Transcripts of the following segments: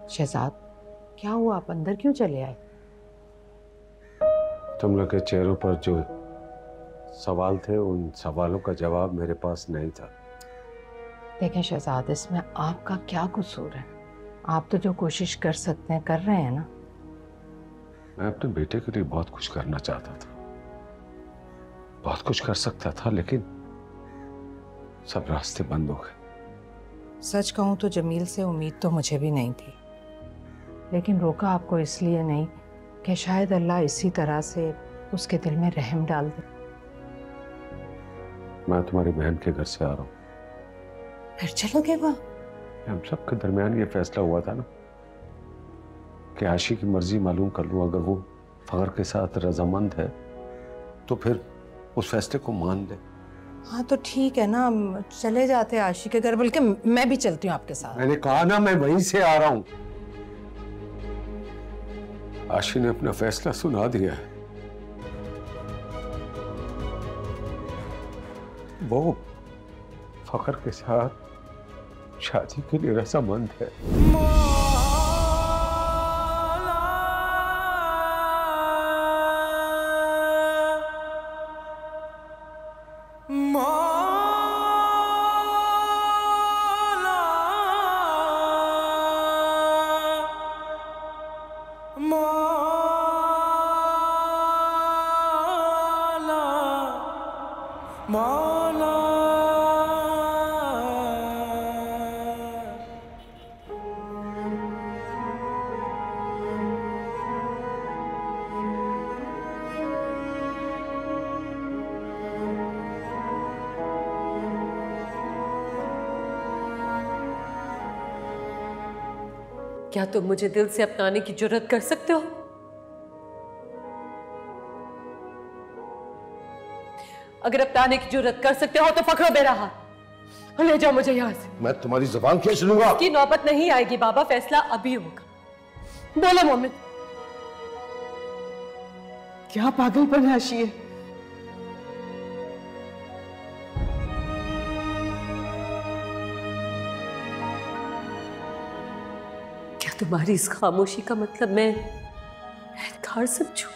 शहजाद, क्या हुआ? आप अंदर क्यों चले आए? तुम लोग के चेहरों पर जो सवाल थे उन सवालों का जवाब मेरे पास नहीं था। देखें शहजाद, इसमें आपका क्या कसूर है? आप तो जो कोशिश कर सकते हैं कर रहे हैं ना। मैं अपने बेटे के लिए बहुत कुछ करना चाहता था, बहुत कुछ कर सकता था, लेकिन सब रास्ते बंद हो गए। सच कहूं तो जमील से उम्मीद तो मुझे भी नहीं थी, लेकिन रोका आपको इसलिए नहीं कि शायद अल्लाह इसी तरह से उसके दिल में रहम डाल दे। मैं तुम्हारी बहन के घर से आ रहा हूँ। फिर चलोगे वहाँ? हम सब के दरमियान ये फैसला हुआ था ना कि आशी की मर्जी मालूम कर लूं। अगर वो फखर के साथ रजामंद है तो फिर उस फैसले को मान ले। हाँ तो ठीक है ना, चले जाते हैं आशी के घर, बल्कि मैं भी चलती हूँ आपके साथ। मैंने कहा ना मैं वहीं से आ रहा हूँ। आशी ने अपना फैसला सुना दिया है। वो फखर के साथ शादी के लिए रजामंद है। क्या तुम मुझे दिल से अपनाने की जुर्रत कर सकते हो? अगर अपनाने की जुर्रत कर सकते हो तो पकड़ो मेरा हाथ, ले जाओ मुझे यहाँ से। मैं तुम्हारी जुबान खींच लूंगा। इसकी नौबत नहीं आएगी बाबा, फैसला अभी होगा। बोलो मोमिन। क्या पागलपन है आशी? तुम्हारी इस खामोशी का मतलब मैं इनकार समझूं?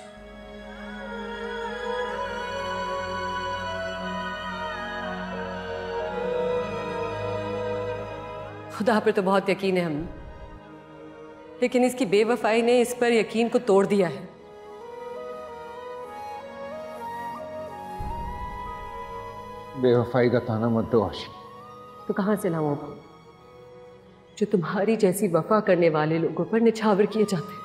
खुदा पर तो बहुत यकीन है हमें, लेकिन इसकी बेवफाई ने इस पर यकीन को तोड़ दिया है। बेवफाई का ताना मत दो आशी। तो कहां से लाऊं जो तुम्हारी जैसी वफा करने वाले लोगों पर निछावर किए जाते हैं?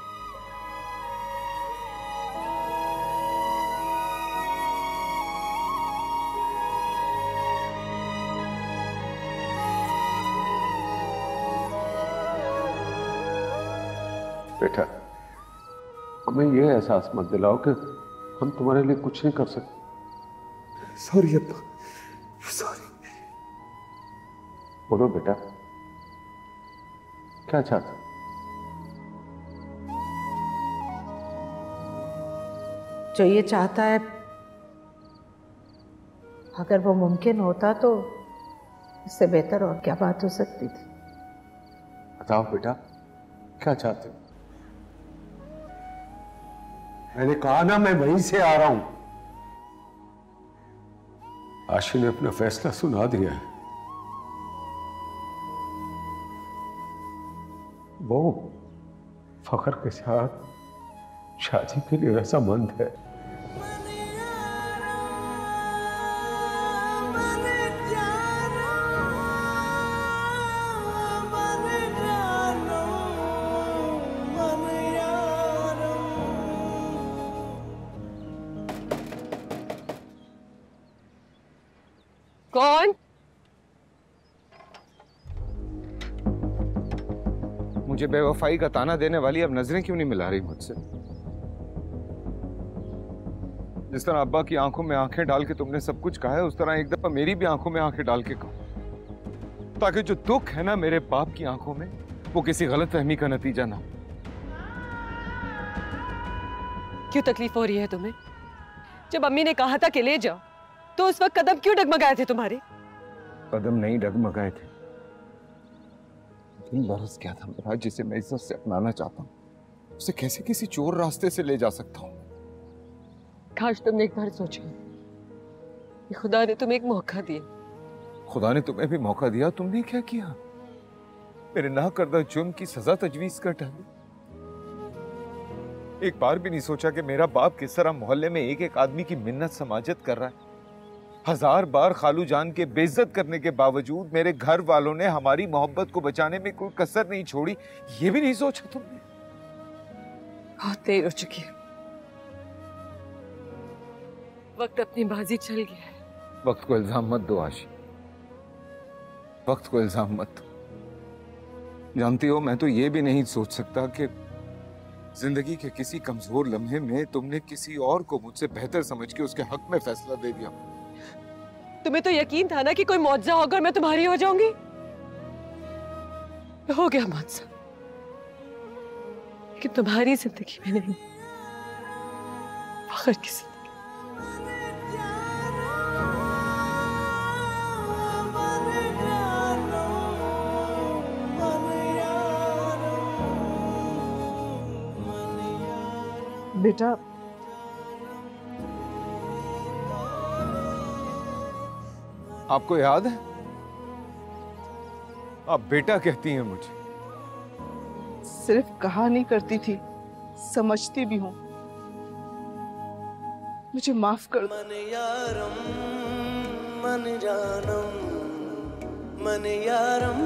बेटा, हमें यह एहसास मत दिलाओ कि हम तुम्हारे लिए कुछ नहीं कर सकते। सॉरी अब्बा, सॉरी। बोलो बेटा, क्या चाहते? जो ये चाहता है, अगर वो मुमकिन होता तो इससे बेहतर और क्या बात हो सकती थी? बताओ बेटा, क्या चाहते हो? मैंने कहा ना मैं वहीं से आ रहा हूं। आशी ने अपना फैसला सुना दिया है। वो फखर के साथ शादी के लिए रजामंद है। कौन? मुझे बेवफाई का ताना देने वाली अब नजरें क्यों नहीं मिला रही मुझसे? जिस तरह अब्बा की आंखों में आंखें डाल के तुमने सब कुछ कहा है, उस तरह एक दफा मेरी भी आंखों में आंखें डाल के कहो, ताकि जो दुख है ना मेरे बाप की आंखों में, वो किसी गलतफहमी का नतीजा ना हो। क्यों तकलीफ हो रही है तुम्हें? जब अम्मी ने कहा था कि ले जाओ, तो उस वक्त कदम क्यों डगमगाए थे तुम्हारे? कदम नहीं डगमगाए थे, दिल बरस गया था मेरा, जिसे मैं इज्जत से अपनाना चाहता हूँ, उसे कैसे किसी चोर रास्ते से ले जा सकता हूँ? काश तुमने एक बार सोचा कि खुदा ने तुम्हें एक मौका दिया। खुदा ने तुम्हें भी मौका दिया, तुमने क्या किया? मेरे ना करदा जुर्म की सजा तजवीज कर डाली। एक बार भी नहीं सोचा कि मेरा बाप किस तरह मोहल्ले में एक एक आदमी की मिन्नत समाजत कर रहा है। 1000 बार खालू जान के बेइज्जत करने के बावजूद मेरे घर वालों ने हमारी मोहब्बत को बचाने में कोई कसर नहीं छोड़ी। ये भी नहीं सोचा तुमने? बहुत देर हो चुकी है, वक्त अपनी बाजी चल गया है। वक्त को इल्जाम मत दो आशी, वक्त को इल्जाम मत दो। जानती हो, मैं तो ये भी नहीं सोच सकता कि जिंदगी के किसी कमजोर लम्हे में तुमने किसी और को मुझसे बेहतर समझ के उसके हक में फैसला दे दिया। तुम्हें तो यकीन था ना कि कोई मुआवजा होकर मैं तुम्हारी हो जाऊंगी। हो गया मुआवजा, लेकिन तुम्हारी जिंदगी में नहीं, फखर की जिंदगी। बेटा, आपको याद है, आप बेटा कहती हैं मुझे। सिर्फ कहा नहीं करती थी, समझती भी हूँ। मुझे माफ कर दो। मन यारम मन जानम, मन यारम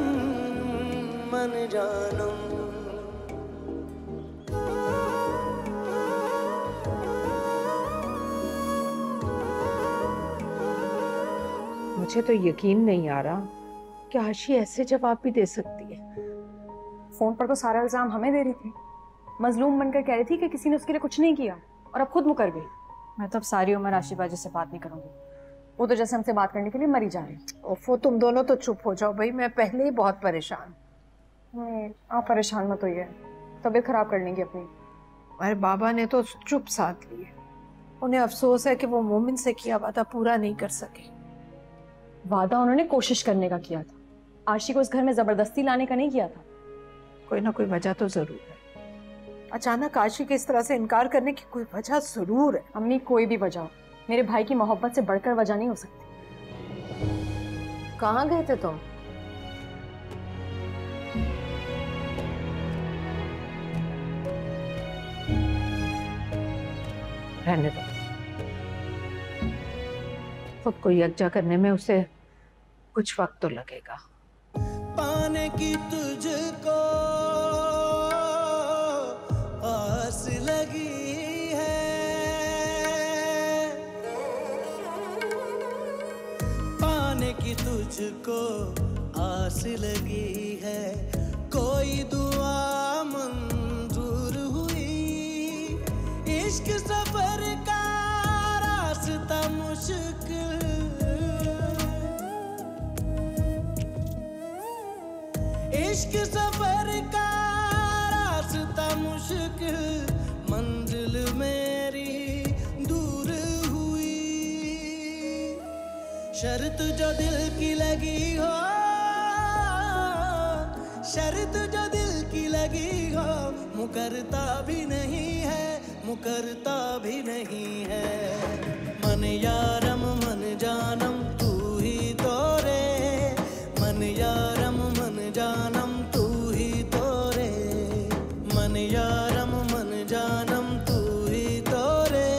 मन जानम। मुझे तो यकीन नहीं आ रहा कि आशी ऐसे जवाब भी दे सकती है। फोन पर तो सारा इल्जाम हमें दे रही थी, मजलूम बनकर कह रही थी कि किसी ने उसके लिए कुछ नहीं किया, और अब खुद मुकर गई। मैं तो अब सारी उम्र आशीबाजी से बात नहीं करूंगी। वो तो जैसे हमसे बात करने के लिए मरी जा रही। ओफो, तुम दोनों तो चुप हो जाओ भाई, मैं पहले ही बहुत परेशान। आप परेशान मत होइए, तबीयत खराब कर लेंगी अपनी। अरे बाबा ने तो चुप साथ लिए, उन्हें अफसोस है कि वो मोमिन से किया वादा पूरा नहीं कर सके। वादा उन्होंने कोशिश करने का किया था, आशी को इस घर में जबरदस्ती लाने का नहीं किया था। कोई ना कोई वजह तो जरूर है। अचानक आशी के इस तरह से इनकार करने की कोई वजह जरूर है। अम्मी, कोई भी वजह हो, मेरे भाई की मोहब्बत से बढ़कर वजह नहीं हो सकती। कहाँ गए थे तुम? रहने दो, खुद को यकजा करने में उसे कुछ वक्त तो लगेगा। पाने की तुझको आस लगी है, पाने की तुझको आस लगी है, कोई दुआ मंजूर हुई, इश्क सफर का रास्ता मुश्किल, इश्क सफर का रास्ता मुश्किल, मंजिल मेरी दूर हुई, शर्त जो दिल की लगी हो, शर्त जो दिल की लगी हो, मुकरता भी नहीं है, मुकरता भी नहीं है। मन यारम मन जानम तू ही तो रे, मन यारम मन जानम तू ही तो रे, मन यारम मन जानम तू ही तो रे,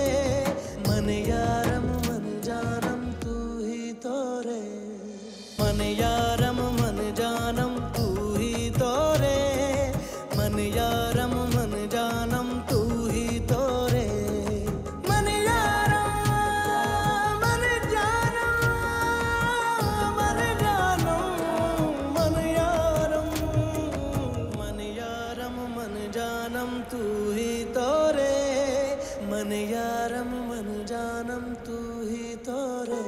मन यारम मन जानम तू ही तो रे, मन यारम मन जानम तू ही तो रे, मन यारम मन जानम तू ही तो रे, मन यारम मन जानम, मन जानम मन यारम, मन यारम मन जानम तू ही तो रे, मन यारम मन जानम तू ही तो रे।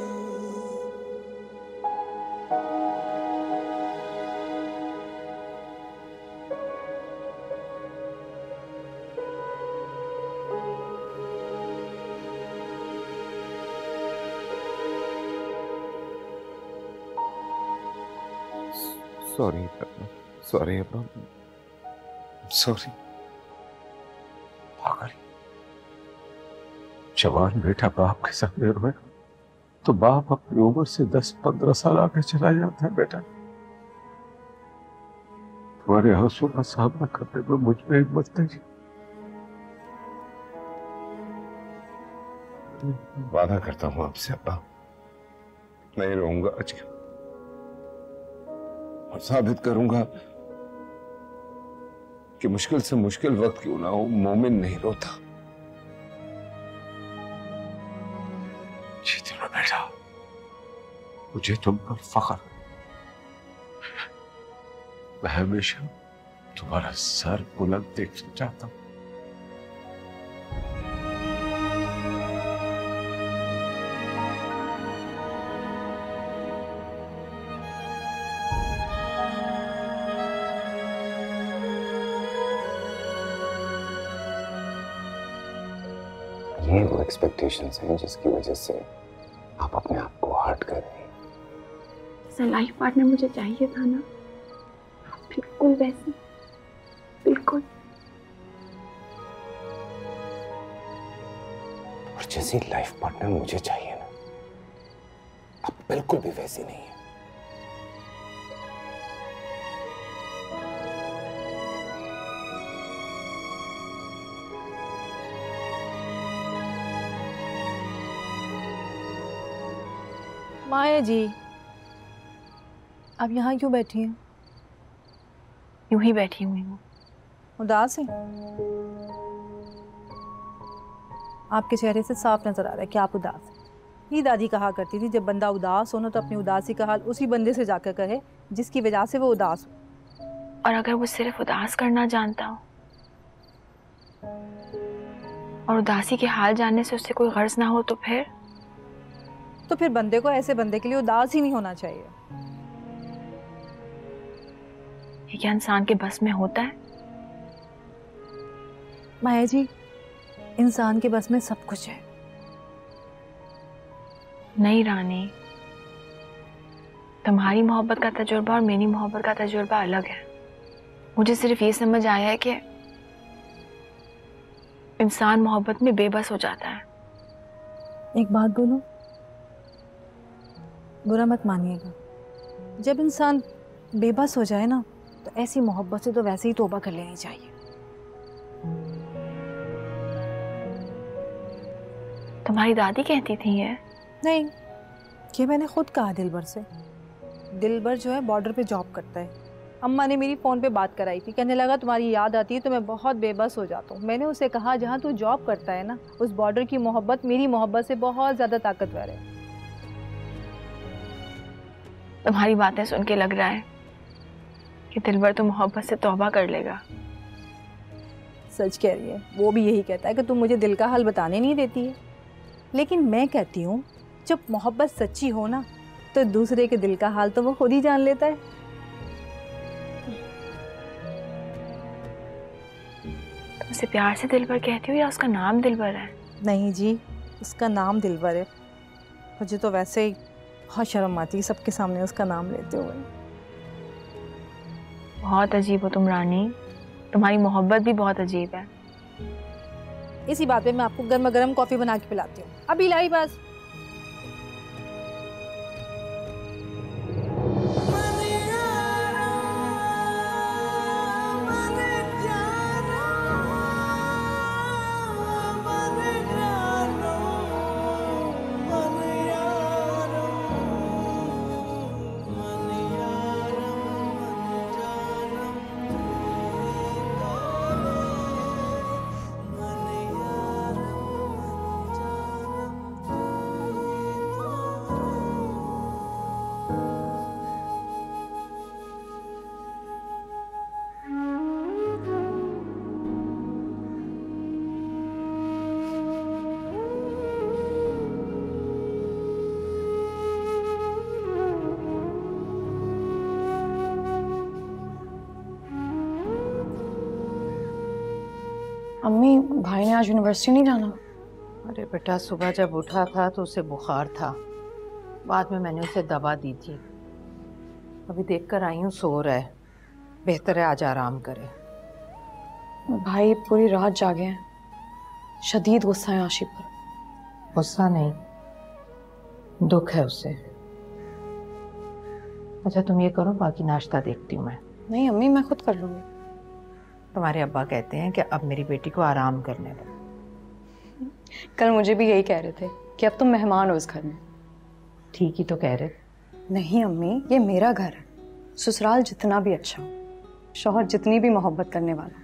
सॉरी करना। सॉरी अब्बा, सॉरी। पागल, जवान बेटा बाप के सामने रोए तो बाप अपनी उम्र से 10-15 साल आगे चला जाता है बेटा। तुम्हारे आंसू का सामना करने में मुझ में हिम्मत नहीं। वादा करता हूं आपसे अब्बा, नहीं रोऊंगा आज के, और साबित करूंगा कि मुश्किल से मुश्किल वक्त क्यों ना हो, मोमिन नहीं रोता। जीते रहो बेटा, मुझे तुम पर फख्र है। मैं हमेशा तुम्हारा सर बुलंद देखना चाहता हूं। ये वो एक्सपेक्टेशंस हैं जिसकी वजह से आप अपने आप को हर्ट कर रहे हैं। जैसा लाइफ पार्टनर मुझे चाहिए था ना, बिल्कुल वैसे, बिल्कुल। और जैसी लाइफ पार्टनर मुझे चाहिए ना, आप बिल्कुल भी वैसी नहीं है। माया जी, आप यहाँ क्यों बैठी हैं? यूं ही बैठी हुई हूँ। उदास हैं? आपके चेहरे से साफ नजर आ रहा है कि आप उदास हैं। ये दादी कहा करती थी, जब बंदा उदास हो ना तो अपनी उदासी का हाल उसी बंदे से जाकर कहे जिसकी वजह से वो उदास हो। और अगर वो सिर्फ उदास करना जानता हो और उदासी के हाल जानने से उससे कोई गर्ज ना हो तो फिर बंदे को ऐसे बंदे के लिए उदास ही नहीं होना चाहिए। ये क्या इंसान के बस में होता है? माया जी, इंसान के बस में सब कुछ है। नहीं रानी, तुम्हारी मोहब्बत का तजुर्बा और मेरी मोहब्बत का तजुर्बा अलग है। मुझे सिर्फ ये समझ आया है कि इंसान मोहब्बत में बेबस हो जाता है। एक बात बोलूं, बुरा मत मानिएगा, जब इंसान बेबस हो जाए ना तो ऐसी मोहब्बत से तो वैसे ही तौबा कर लेनी चाहिए। तुम्हारी दादी कहती थी ये? नहीं, ये मैंने खुद कहा दिलबर से। दिलबर जो है बॉर्डर पे जॉब करता है। अम्मा ने मेरी फ़ोन पे बात कराई थी, कहने लगा तुम्हारी याद आती है तो मैं बहुत बेबस हो जाता हूँ। मैंने उसे कहा जहाँ तू जॉब करता है ना, उस बॉर्डर की मोहब्बत मेरी मोहब्बत से बहुत ज़्यादा ताकतवर है। तुम्हारी बातें सुन के लग रहा है कि दिलबर तो मोहब्बत से तौबा कर लेगा। सच कह रही है, वो भी यही कहता है कि तुम मुझे दिल का हाल बताने नहीं देती है। लेकिन मैं कहती हूँ जब मोहब्बत सच्ची हो ना तो दूसरे के दिल का हाल तो वो खुद ही जान लेता है। तुम उसे प्यार से दिलबर कहती हो या उसका नाम दिलबर है? नहीं जी, उसका नाम दिलबर है। मुझे तो वैसे ही बहुत शर्म आती है सबके सामने उसका नाम लेते हुए। बहुत अजीब हो तुम रानी, तुम्हारी मोहब्बत भी बहुत अजीब है। इसी बात पे मैं आपको गर्मा गर्म कॉफी बना के पिलाती हूँ। अभी लाई बस। अम्मी, भाई ने आज यूनिवर्सिटी नहीं जाना? अरे बेटा, सुबह जब उठा था तो उसे बुखार था, बाद में मैंने उसे दवा दी थी। अभी देख कर आई हूँ सो रहा है। बेहतर है आज आराम करें। भाई पूरी रात जागे हैं, शदीद गुस्सा है आशी पर। गुस्सा नहीं, दुख है उससे। अच्छा तुम ये करो, बाकी नाश्ता देखती हूँ मैं। नहीं अम्मी, मैं खुद कर लूंगी। तुम्हारे अब्बा कहते हैं कि अब मेरी बेटी को आराम करने दो। कल मुझे भी यही कह रहे थे कि अब तुम मेहमान हो इस घर में। ठीक ही तो कह रहे। नहीं अम्मी, ये मेरा घर है। ससुराल जितना भी अच्छा हो, शौहर जितनी भी मोहब्बत करने वाला,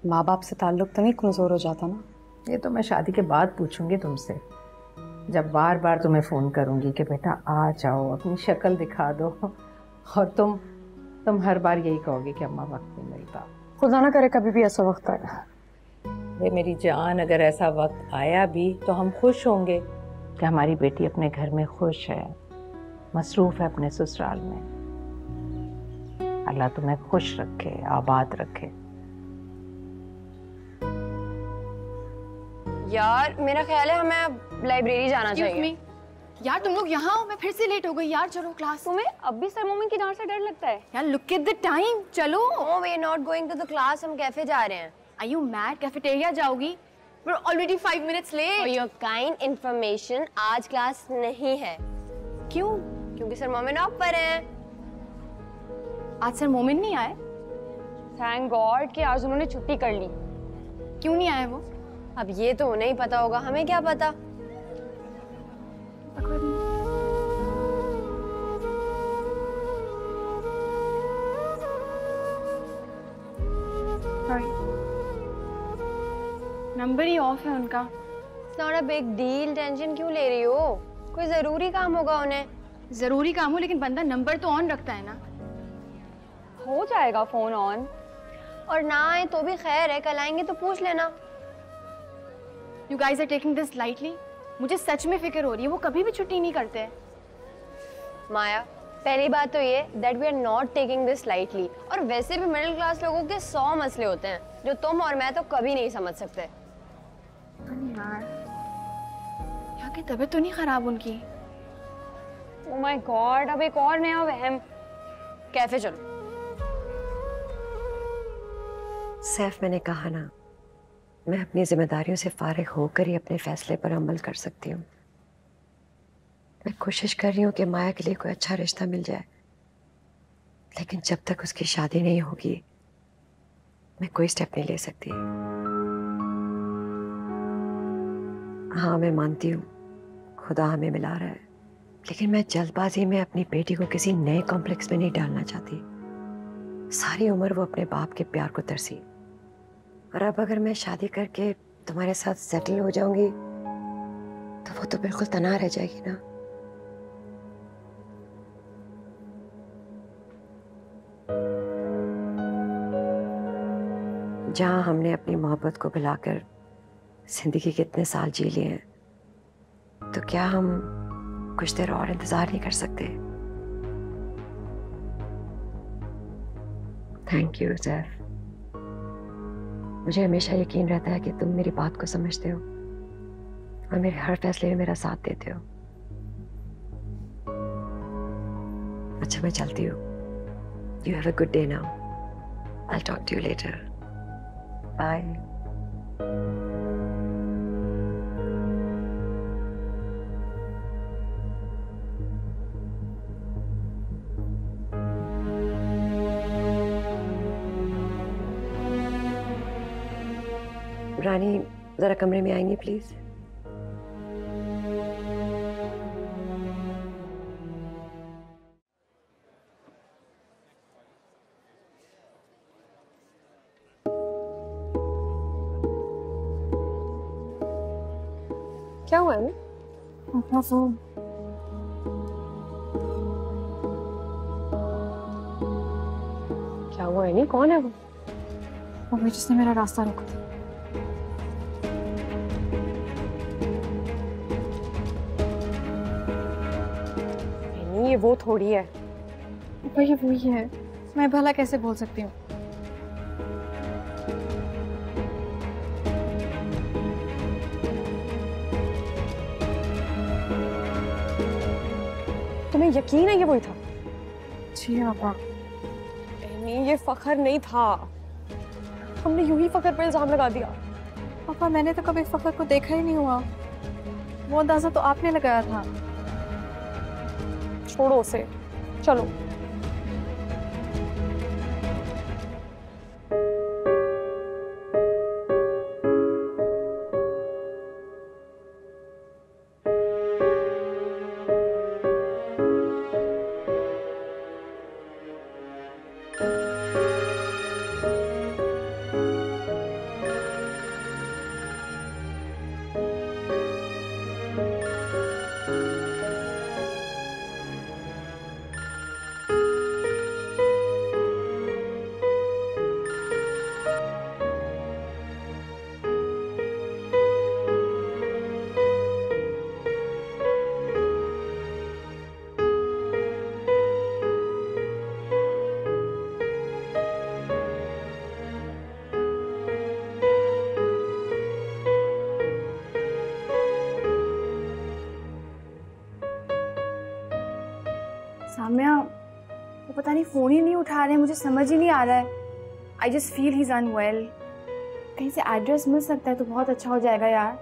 माँ बाप से ताल्लुक तो नहीं कमज़ोर हो जाता ना। ये तो मैं शादी के बाद पूछूंगी तुमसे, जब बार बार तुम्हें फ़ोन करूंगी कि बेटा आ जाओ, अपनी शक्ल दिखा दो, और तुम हर बार यही कहोगे कि अम्मा वक्त नहीं मिलता। खुदा ना करे कभी भी ऐसा वक्त आएगा। ये मेरी जान, अगर ऐसा वक्त आया भी तो हम खुश होंगे कि हमारी बेटी अपने घर में खुश है, मसरूफ़ है अपने ससुराल में। अल्लाह तुम्हें खुश रखे, आबाद रखे। यार मेरा ख्याल है हमें अब लाइब्रेरी जाना चाहिए। यार तुम लोग यहाँ हो, मैं फिर से लेट हो गई यार। चलो क्लास। तुम्हें अब भी सर मोमिन की डांट से डर लगता है? यार लुक एट द टाइम, चलो। No we are not going to the class, हम कैफे जा रहे हैं। Are you mad? कैफेटेरिया जाओगी? We are already 5 minutes late. For your kind information, आज क्लास नहीं है। क्यों? क्योंकि सर मोमिन ऑफ पर हैं। आज सर मोमिन नहीं आए? थैंक गॉड कि आज उन्होंने छुट्टी कर ली। क्यों नहीं आए वो? अब ये तो उन्हें ही पता होगा, हमें क्या पता। नंबर ही ऑफ है उनका। It's not a big deal, tension क्यों ले रही हो? कोई जरूरी काम होगा उन्हें। जरूरी काम हो, लेकिन बंदा नंबर तो ऑन रखता है ना। हो जाएगा फोन ऑन, और ना आए तो भी खैर है, कल आएंगे तो पूछ लेना। You guys are taking this lightly? मुझे सच में फिक्र हो रही है, वो कभी भी छुट्टी नहीं करते हैं। माया, पहली बात तो ये that we are not taking this lightly, और वैसे भी मिडिल क्लास लोगों के 100 मसले होते हैं जो तुम और मैं तो कभी नहीं समझ सकते। यार, यहाँ की तबीयत तो नहीं खराब उनकी? Oh my God, अब एक और नया वहम। कैफे चलो। सैफ, मैंने कहा ना, मैं अपनी जिम्मेदारियों से फारिग होकर ही अपने फैसले पर अमल कर सकती हूँ। मैं कोशिश कर रही हूँ कि माया के लिए कोई अच्छा रिश्ता मिल जाए, लेकिन जब तक उसकी शादी नहीं होगी मैं कोई स्टेप नहीं ले सकती। हाँ, मैं मानती हूँ खुदा हमें मिला रहा है, लेकिन मैं जल्दबाजी में अपनी बेटी को किसी नए कॉम्प्लेक्स में नहीं डालना चाहती। सारी उम्र वो अपने बाप के प्यार को तरसी, और अब अगर मैं शादी करके तुम्हारे साथ सेटल हो जाऊंगी तो वो तो बिल्कुल तन्हा रह जाएगी ना। जहां हमने अपनी मोहब्बत को भुलाकर जिंदगी के इतने साल जी लिए हैं, तो क्या हम कुछ देर और इंतजार नहीं कर सकते? Thank you Saif. मुझे हमेशा यकीन रहता है कि तुम मेरी बात को समझते हो और मेरे हर फैसले में मेरा साथ देते हो। अच्छा, मैं चलती हूँ। You have a good day now. I talk to you later. Bye. Rani, जरा कमरे में आएंगी प्लीज? क्या हुआ है? अपना फोन। क्या हुआ है? नहीं, कौन है वो? वो जिसने मेरा रास्ता रोका था। ये वो थोड़ी है। ये वही है, मैं भला कैसे बोल सकती हूँ? तुम्हें यकीन है ये वही था? जी आपा। ये फखर नहीं था। हमने यूं ही फखर पर इल्जाम लगा दिया। पापा मैंने तो कभी फखर को देखा ही नहीं हुआ, वो अंदाजा तो आपने लगाया था। छोड़ो उसे, चलो। साम्या, वो पता नहीं फोन ही नहीं उठा रहे, मुझे समझ ही नहीं आ रहा है। I just feel he is unwell. कहीं से एड्रेस मिल सकता है तो बहुत अच्छा हो जाएगा यार।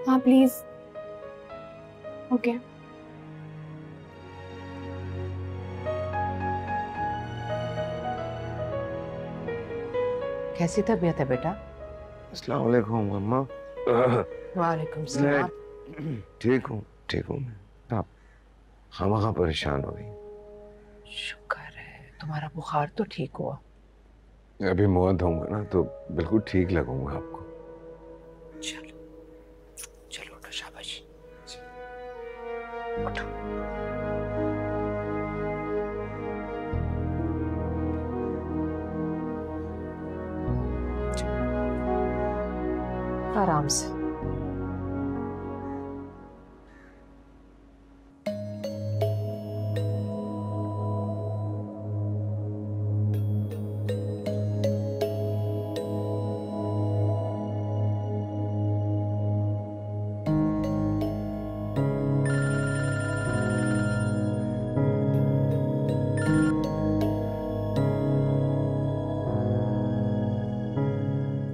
हाँ प्लीज। ओके। कैसी तबीयत है बेटा? अस्सलाम वालेकुम अम्मा। वालेकुम सलाम। ठीक हूँ मैं। आप खामखा परेशान हो गई। शुक्र है, तुम्हारा बुखार तो ठीक हुआ। अभी मुँह धोऊंगा ना तो बिल्कुल ठीक लगूंगा आपको। चलो चलो उठो, शाबाश उठो। आराम से।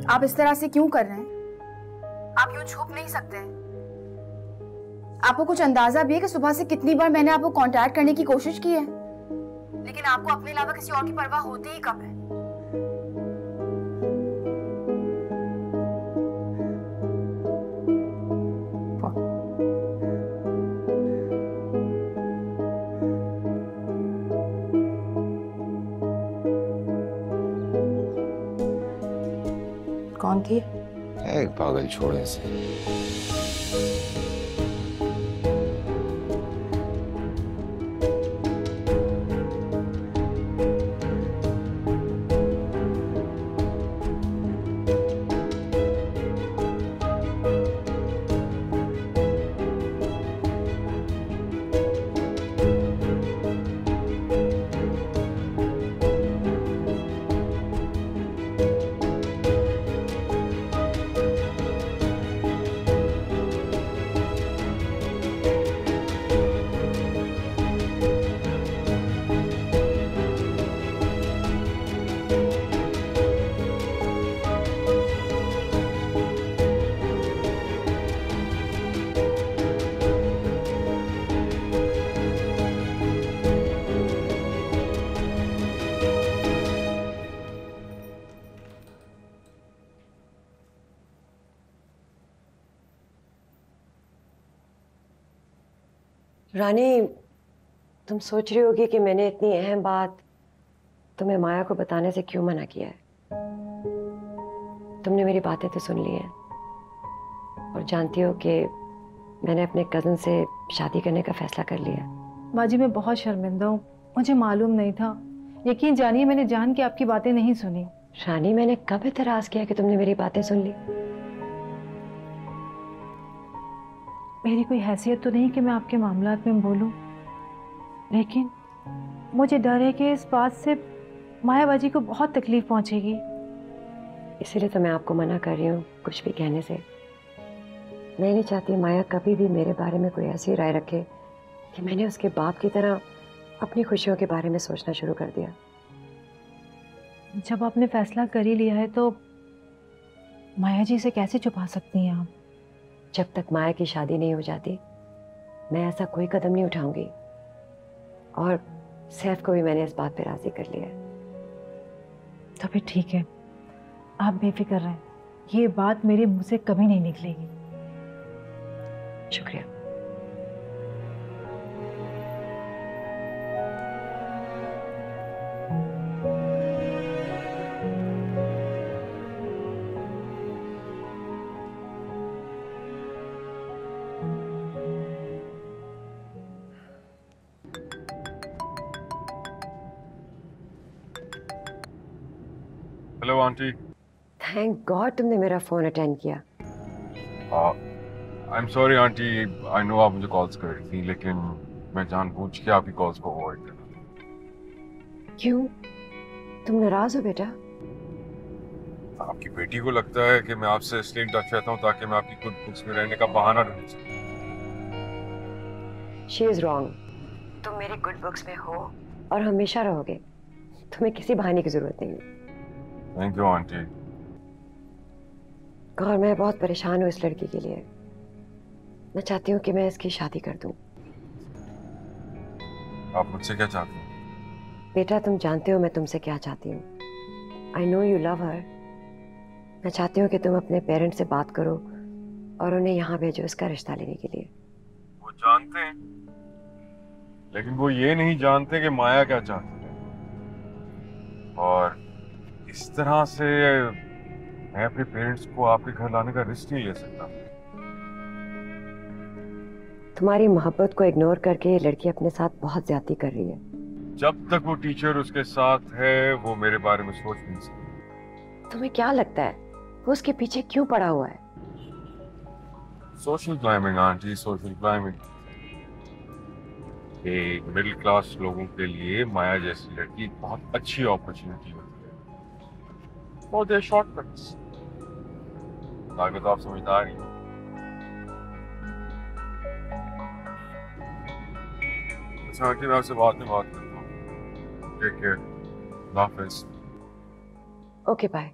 आप इस तरह से क्यों कर रहे हैं? आप यूं छुप नहीं सकते। आपको कुछ अंदाजा भी है कि सुबह से कितनी बार मैंने आपको कांटेक्ट करने की कोशिश की है, लेकिन आपको अपने अलावा किसी और की परवाह होती ही कब है? कौन थी? एक पागल छोड़े से। रानी, तुम सोच रही होगी कि मैंने इतनी अहम बात तुम्हें माया को बताने से क्यों मना किया है। तुमने मेरी बातें तो सुन ली हैं और जानती हो कि मैंने अपने कज़न से शादी करने का फैसला कर लिया। बाजी मैं बहुत शर्मिंदा हूँ, मुझे मालूम नहीं था। यकीन जानिए मैंने जान के आपकी बातें नहीं सुनी। रानी, मैंने कब एतराज किया कि तुमने मेरी बातें सुन ली? मेरी कोई हैसियत तो नहीं कि मैं आपके मामलात में बोलूं, लेकिन मुझे डर है कि इस बात से मायाबाजी को बहुत तकलीफ पहुंचेगी। इसीलिए तो मैं आपको मना कर रही हूँ कुछ भी कहने से। मैं नहीं चाहती माया कभी भी मेरे बारे में कोई ऐसी राय रखे कि मैंने उसके बाप की तरह अपनी खुशियों के बारे में सोचना शुरू कर दिया। जब आपने फैसला कर ही लिया है तो माया जी से कैसे छुपा सकती हैं आप? जब तक माया की शादी नहीं हो जाती मैं ऐसा कोई कदम नहीं उठाऊंगी। और सैफ को भी मैंने इस बात पे राजी कर लिया है। तो फिर ठीक है, आप बेफिक्र रहें, ये बात मेरे मुंह से कभी नहीं निकलेगी। शुक्रिया। Hello aunty. थैंक गॉड तुमने मेरा फोन अटेंड किया। I am sorry aunty, I know आप मुझे कॉल्स कर रही थी, लेकिन मैं जानबूझ के आपकी कॉल्स को अवॉइड कर रहा था। क्यों, तुम नाराज हो बेटा? आपकी बेटी को लगता है कि मैं आपसे इसलिए इन टच रहता हूँ ताकि मैं आपकी गुड बुक्स में रहने का बहाना ढूंढ सकूं। She is wrong. तुम मेरी गुड बुक्स में हो और हमेशा रहोगे। तुम्हें किसी बहाने की जरूरत नहीं है। Thank you aunty. और मैं बहुत परेशान हूँ इस लड़की के लिए। मैं चाहती हूँ कि मैं इसकी शादी कर दूँ। आप मुझसे क्या चाहती हैं? बेटा तुम जानते हो मैं तुमसे क्या चाहती हूँ। आई नो यू लव हर। मैं चाहती हूँ कि तुम अपने पेरेंट्स से बात करो और उन्हें यहाँ भेजो इसका रिश्ता लेने के लिए। वो जानते हैं, लेकिन वो ये नहीं जानते कि माया क्या चाहती है। और इस तरह से मैं अपने पेरेंट्स को आपके घर लाने का रिस्क नहीं ले सकता। तुम्हारी मोहब्बत को इग्नोर करके ये लड़की अपने साथ बहुत ज्यादती कर रही है। जब तक वो टीचर उसके साथ है वो मेरे बारे में सोच नहीं सकती। तुम्हें क्या लगता है वो उसके पीछे क्यों पड़ा हुआ है? Social climbing aunty, social climbing. एक मिडिल क्लास लोगों के लिए माया जैसी लड़की बहुत अच्छी अपॉर्चुनिटी होती है। और दे शॉर्टकट्स। आगे तो आप समझदार ही हो। अच्छा आंटी, मैं आपसे बाद में बात करता हूँ। Take care. अल्लाह हाफिज़। Okay bye.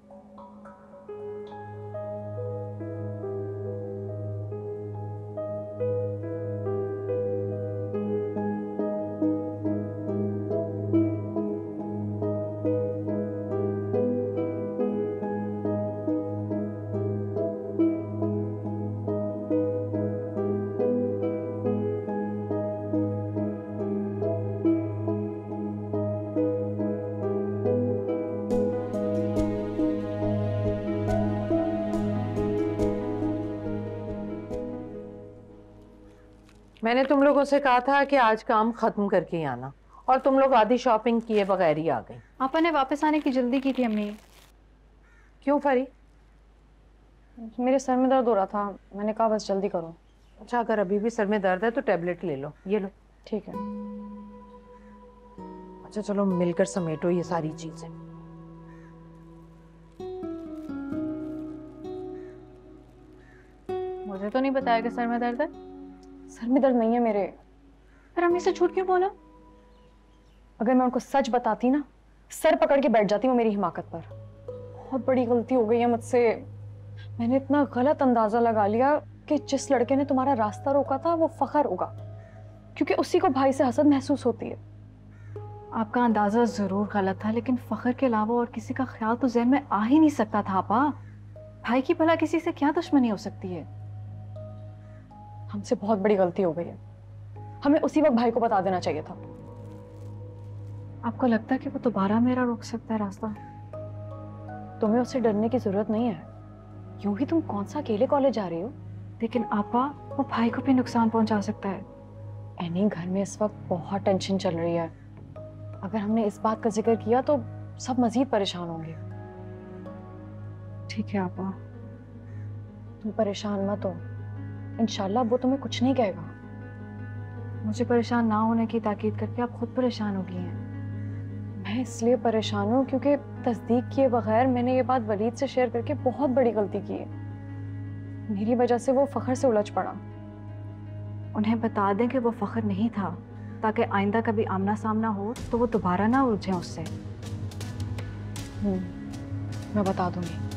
मैंने तुम लोगों से कहा था कि आज काम खत्म करके ही आना, और तुम लोग आधी शॉपिंग किए बगैर ही आ गई। आपा ने वापस आने की जल्दी की थी अम्मी। क्यों फरी? मेरे सर में दर्द हो रहा था, मैंने कहा बस जल्दी करो। अच्छा, अगर अभी भी सर में दर्द है तो टैबलेट ले लो। ये लो। ठीक है। अच्छा चलो मिलकर समेटो ये सारी चीजें। मुझे तो नहीं बताया कि सर में दर्द है। सर में दर्द नहीं है मेरे। फिर अम्मी से झूठ क्यों बोला? अगर मैं उनको सच बताती ना, सर पकड़ के बैठ जाती वो मेरी हिमाकत पर। बहुत बड़ी गलती हो गई है मुझसे। मैंने इतना गलत अंदाजा लगा लिया कि जिस लड़के ने तुम्हारा रास्ता रोका था वो फखर होगा, क्योंकि उसी को भाई से हसद महसूस होती है। आपका अंदाजा जरूर गलत था, लेकिन फखर के अलावा और किसी का ख्याल तो ज़हन में आ ही नहीं सकता था। आपा, भाई की भला किसी से क्या दुश्मनी हो सकती है? हमसे बहुत बड़ी गलती हो गई है। हमें उसी वक्त भाई को बता देना चाहिए था। आपको लगता है कि वो दोबारा मेरा रोक सकता है रास्ता? तुम्हें उससे डरने की जरूरत नहीं है। यूं ही तुम कौन सा अकेले कॉलेज जा रही हो? लेकिन आपा, वो भाई को भी नुकसान पहुंचा सकता है। एनी, घर में इस वक्त बहुत टेंशन चल रही है। अगर हमने इस बात का जिक्र किया तो सब मजीद परेशान होंगे। ठीक है आपा, तुम परेशान मत हो। इंशाल्लाह वो तुम्हें कुछ नहीं कहेगा। मुझे परेशान ना होने की ताकीद करके आप खुद परेशान हो गई हैं। मैं इसलिए परेशान हूँ क्योंकि तस्दीक किए बगैर मैंने ये बात वलीद से शेयर करके बहुत बड़ी गलती की है। मेरी वजह से वो फखर से उलझ पड़ा। उन्हें बता दें कि वो फखर नहीं था, ताकि आइंदा कभी आमना सामना हो तो वो दोबारा ना उलझे उससे। मैं बता दूंगी।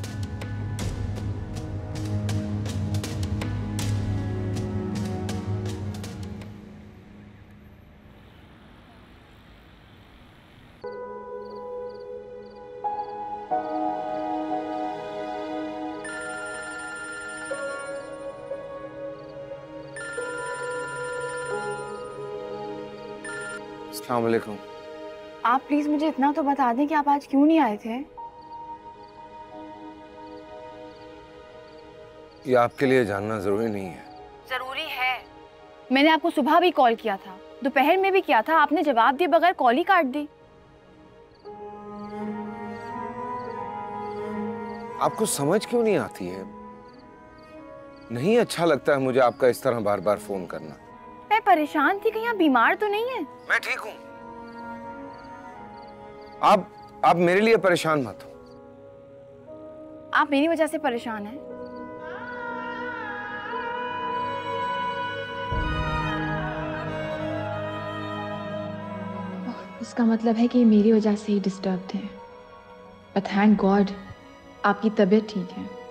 अस्सलाम वालेकुम। आप प्लीज मुझे इतना तो बता दें कि आप आज क्यों नहीं आए थे। ये आपके लिए जानना जरूरी नहीं है। जरूरी है। मैंने आपको सुबह भी कॉल किया था, दोपहर में भी किया था, आपने जवाब दिए बगैर कॉल ही काट दी। आपको समझ क्यों नहीं आती है? नहीं अच्छा लगता है मुझे आपका इस तरह बार बार फोन करना। मैं परेशान थी, कहीं आप बीमार तो नहीं है? मैं ठीक हूँ। आप मेरे लिए परेशान मत हो। आप मेरी वजह से परेशान हैं? इसका मतलब है कि ये मेरी वजह से ही डिस्टर्ब थे। बट थैंक गॉड आपकी तबीयत ठीक है।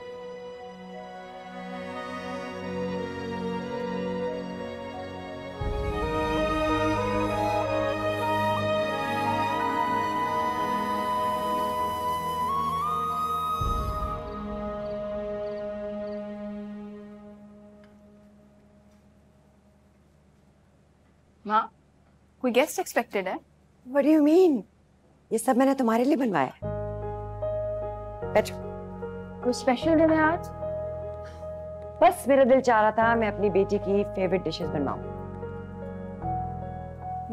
माँ, कोई गेस्ट एक्सपेक्टेड है? What do you mean? ये सब मैंने तुम्हारे लिए बनवाया है। बैठो। कोई स्पेशल दिन है आज? बस मेरा दिल चाह रहा था मैं अपनी बेटी की फेवरेट डिशेस बनवाऊं।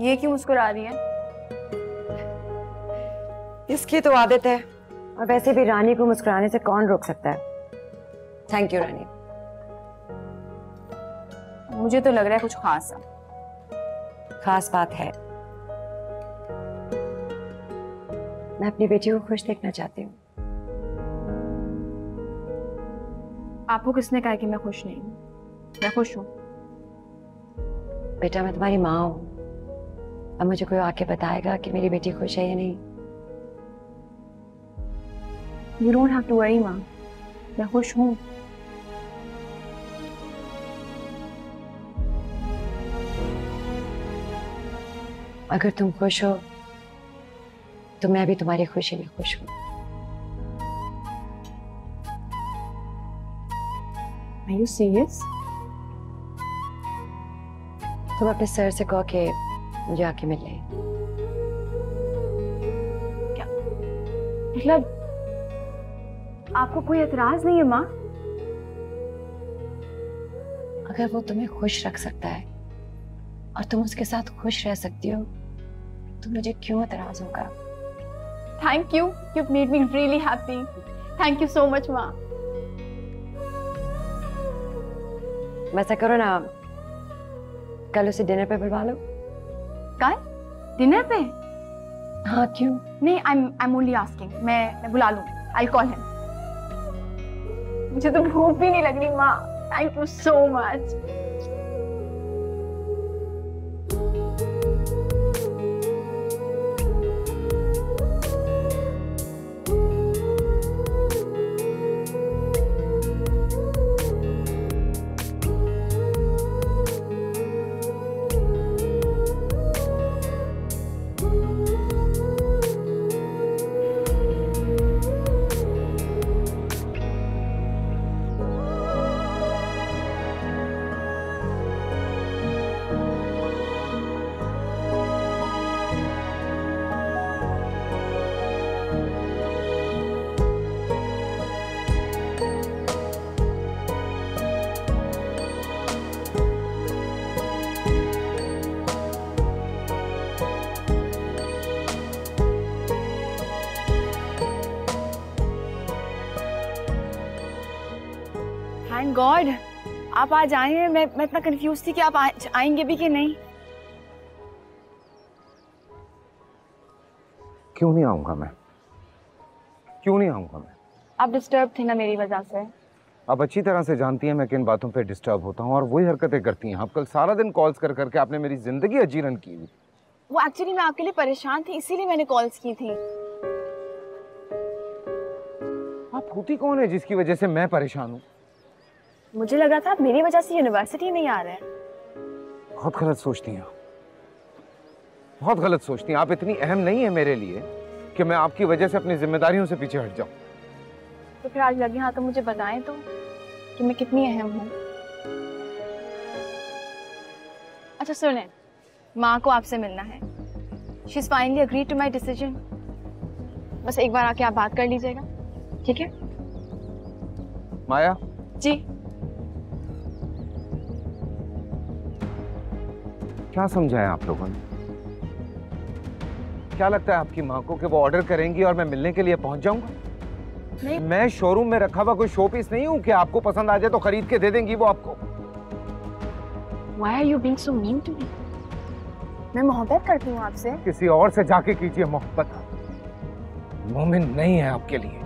ये क्यों मुस्कुरा रही है? इसकी तो आदत है, और वैसे भी रानी को मुस्कुराने से कौन रोक सकता है। थैंक यू रानी। मुझे तो लग रहा है कुछ खास है। खास बात है, मैं अपनी बेटी को खुश देखना चाहती हूँ। आपको किसने कहा कि मैं खुश नहीं हूँ? मैं खुश हूँ। बेटा मैं तुम्हारी माँ हूँ, अब मुझे कोई आके बताएगा कि मेरी बेटी खुश है या नहीं। You don't have to worry, माँ। मैं खुश हूँ। अगर तुम खुश हो तो मैं भी तुम्हारी खुशी में खुश हूँ। Are you serious? तुम अपने सर से कहो कि मुझे आके मिल ले। क्या मतलब आपको कोई एतराज नहीं है माँ? अगर वो तुम्हें खुश रख सकता है और तुम उसके साथ खुश रह सकती हो तो मुझे क्यों एतराज होगा? Thank you. You've made me really happy. Thank you so much, माँ। वैसा करो ना, कल उसे डिनर पे बुलवा लो। कल डिनर पे? हाँ क्यों? नहीं, I'm only asking. मैं बुला लूँ। I'll call him. मुझे तो भूख भी नहीं लग रही माँ। Thank you so much. Thank God आप आज आए हैं। मैं इतना कंफ्यूज थी कि आप आएंगे भी कि नहीं। क्यों नहीं आऊंगा मैं? क्यों नहीं आऊंगा मैं? आप डिस्टर्ब थे ना मेरी वजह से। आप अच्छी तरह से जानती हैं मैं किन बातों पे डिस्टर्ब होता हूँ और वही हरकतें करती हैं। आप कल सारा दिन कॉल्स कर करके आपने मेरी जिंदगी अजीरन की हुई। वो एक्चुअली मैं आपके लिए परेशान थी, इसीलिए मैंने कॉल्स की थी। आप होती कौन है जिसकी वजह से मैं परेशान हूँ? मुझे लग रहा था आप मेरी वजह से यूनिवर्सिटी नहीं आ रहे हैं। बहुत गलत सोचती हैं, बहुत गलत सोचती हैं। आप इतनी अहम नहीं है मेरे लिए कि मैं आपकी वजह से अपनी जिम्मेदारियों से पीछे हट जाऊं। तो फिर आज लगे हाथ तो मुझे बताएं तो कि मैं कितनी अहम हूँ। अच्छा सुने, माँ को आपसे मिलना है। She is finally agreed to my decision. बस एक बार आके आप बात कर लीजिएगा, ठीक है? माया जी। क्या समझा है आप लोगों ने? क्या लगता है आपकी माँ को कि वो ऑर्डर करेंगी और मैं मिलने के लिए पहुंच जाऊंगा? नहीं। मैं शोरूम में रखा हुआ कोई शो पीस नहीं हूं कि आपको पसंद आ जाए तो खरीद के दे देंगी वो आपको। Why are you being so mean to me? मैं मोहब्बत करती हूँ आपसे। किसी और से जाके कीजिए मोहब्बत, मोमिन नहीं है आपके लिए।